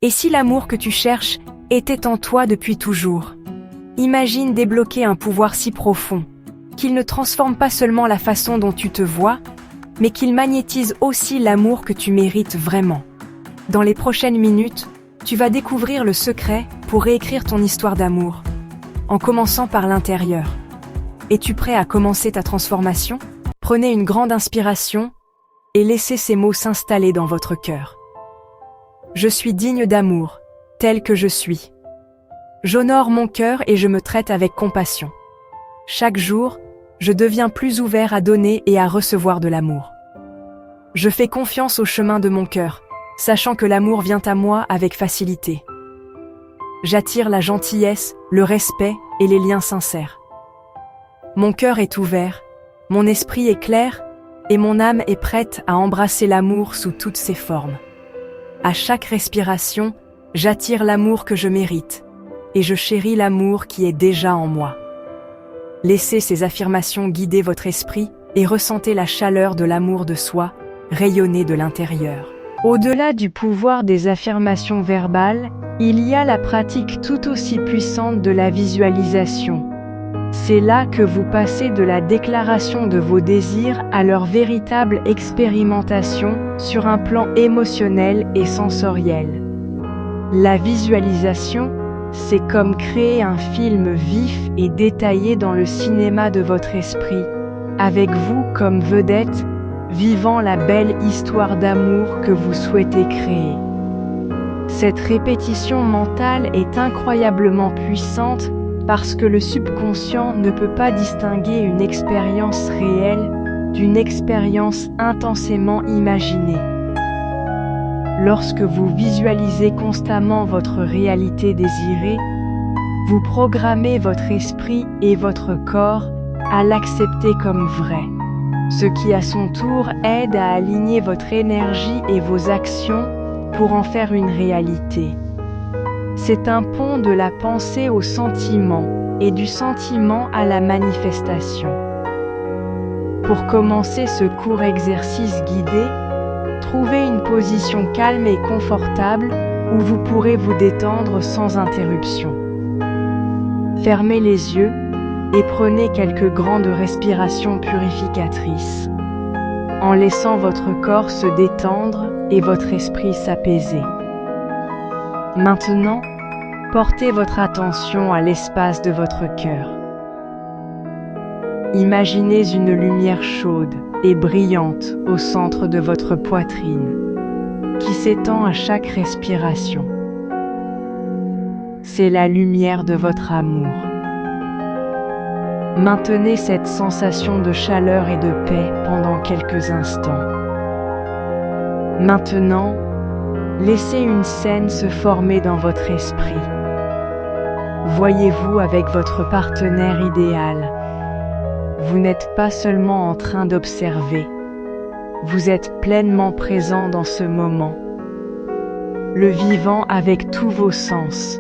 Et si l'amour que tu cherches était en toi depuis toujours? Imagine débloquer un pouvoir si profond, qu'il ne transforme pas seulement la façon dont tu te vois, mais qu'il magnétise aussi l'amour que tu mérites vraiment. Dans les prochaines minutes, tu vas découvrir le secret pour réécrire ton histoire d'amour, en commençant par l'intérieur. Es-tu prêt à commencer ta transformation? Prenez une grande inspiration et laissez ces mots s'installer dans votre cœur. Je suis digne d'amour, tel que je suis. J'honore mon cœur et je me traite avec compassion. Chaque jour, je deviens plus ouvert à donner et à recevoir de l'amour. Je fais confiance au chemin de mon cœur, sachant que l'amour vient à moi avec facilité. J'attire la gentillesse, le respect et les liens sincères. Mon cœur est ouvert, mon esprit est clair et mon âme est prête à embrasser l'amour sous toutes ses formes. À chaque respiration, j'attire l'amour que je mérite et je chéris l'amour qui est déjà en moi. Laissez ces affirmations guider votre esprit et ressentez la chaleur de l'amour de soi rayonner de l'intérieur. Au-delà du pouvoir des affirmations verbales, il y a la pratique tout aussi puissante de la visualisation. C'est là que vous passez de la déclaration de vos désirs à leur véritable expérimentation sur un plan émotionnel et sensoriel. La visualisation, c'est comme créer un film vif et détaillé dans le cinéma de votre esprit, avec vous comme vedette, vivant la belle histoire d'amour que vous souhaitez créer. Cette répétition mentale est incroyablement puissante parce que le subconscient ne peut pas distinguer une expérience réelle d'une expérience intensément imaginée. Lorsque vous visualisez constamment votre réalité désirée, vous programmez votre esprit et votre corps à l'accepter comme vrai, ce qui à son tour aide à aligner votre énergie et vos actions pour en faire une réalité. C'est un pont de la pensée au sentiment et du sentiment à la manifestation. Pour commencer ce court exercice guidé, trouvez une position calme et confortable où vous pourrez vous détendre sans interruption. Fermez les yeux et prenez quelques grandes respirations purificatrices, en laissant votre corps se détendre et votre esprit s'apaiser. Maintenant, portez votre attention à l'espace de votre cœur. Imaginez une lumière chaude et brillante au centre de votre poitrine, qui s'étend à chaque respiration. C'est la lumière de votre amour. Maintenez cette sensation de chaleur et de paix pendant quelques instants. Maintenant, laissez une scène se former dans votre esprit. Voyez-vous avec votre partenaire idéal. Vous n'êtes pas seulement en train d'observer, vous êtes pleinement présent dans ce moment, le vivant avec tous vos sens.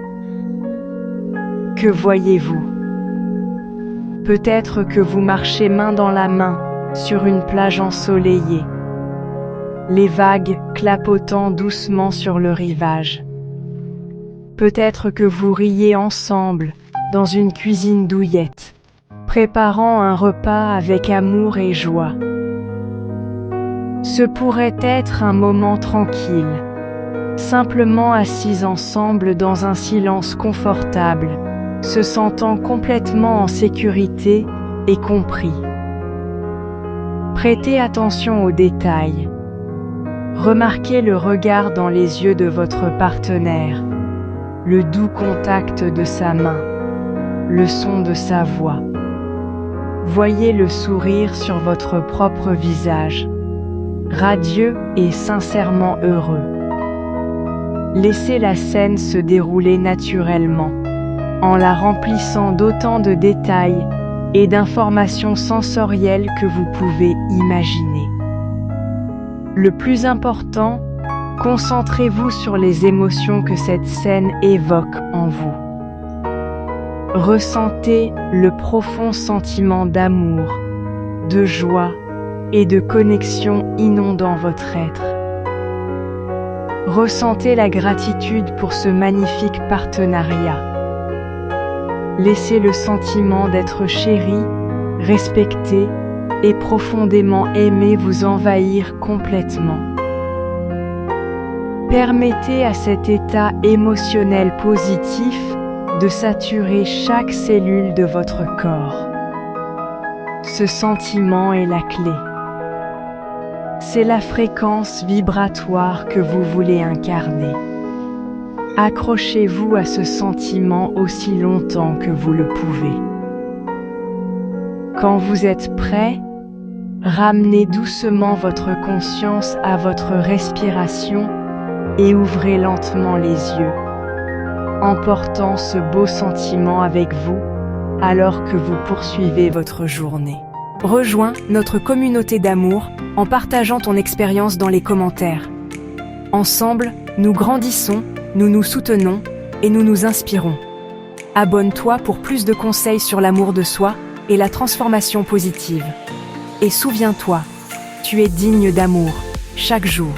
Que voyez-vous? Peut-être que vous marchez main dans la main sur une plage ensoleillée, les vagues clapotant doucement sur le rivage. Peut-être que vous riez ensemble dans une cuisine douillette, préparant un repas avec amour et joie. Ce pourrait être un moment tranquille, simplement assis ensemble dans un silence confortable, se sentant complètement en sécurité et compris. Prêtez attention aux détails. Remarquez le regard dans les yeux de votre partenaire, le doux contact de sa main, le son de sa voix. Voyez le sourire sur votre propre visage, radieux et sincèrement heureux. Laissez la scène se dérouler naturellement, en la remplissant d'autant de détails et d'informations sensorielles que vous pouvez imaginer. Le plus important, concentrez-vous sur les émotions que cette scène évoque en vous. Ressentez le profond sentiment d'amour, de joie et de connexion inondant votre être. Ressentez la gratitude pour ce magnifique partenariat. Laissez le sentiment d'être chéri, respecté et profondément aimé vous envahir complètement. Permettez à cet état émotionnel positif de saturer chaque cellule de votre corps. Ce sentiment est la clé. C'est la fréquence vibratoire que vous voulez incarner. Accrochez-vous à ce sentiment aussi longtemps que vous le pouvez. Quand vous êtes prêt, ramenez doucement votre conscience à votre respiration et ouvrez lentement les yeux, emportant ce beau sentiment avec vous alors que vous poursuivez votre journée. Rejoins notre communauté d'amour en partageant ton expérience dans les commentaires. Ensemble, nous grandissons, nous nous soutenons et nous nous inspirons. Abonne-toi pour plus de conseils sur l'amour de soi et la transformation positive. Et souviens-toi, tu es digne d'amour, chaque jour.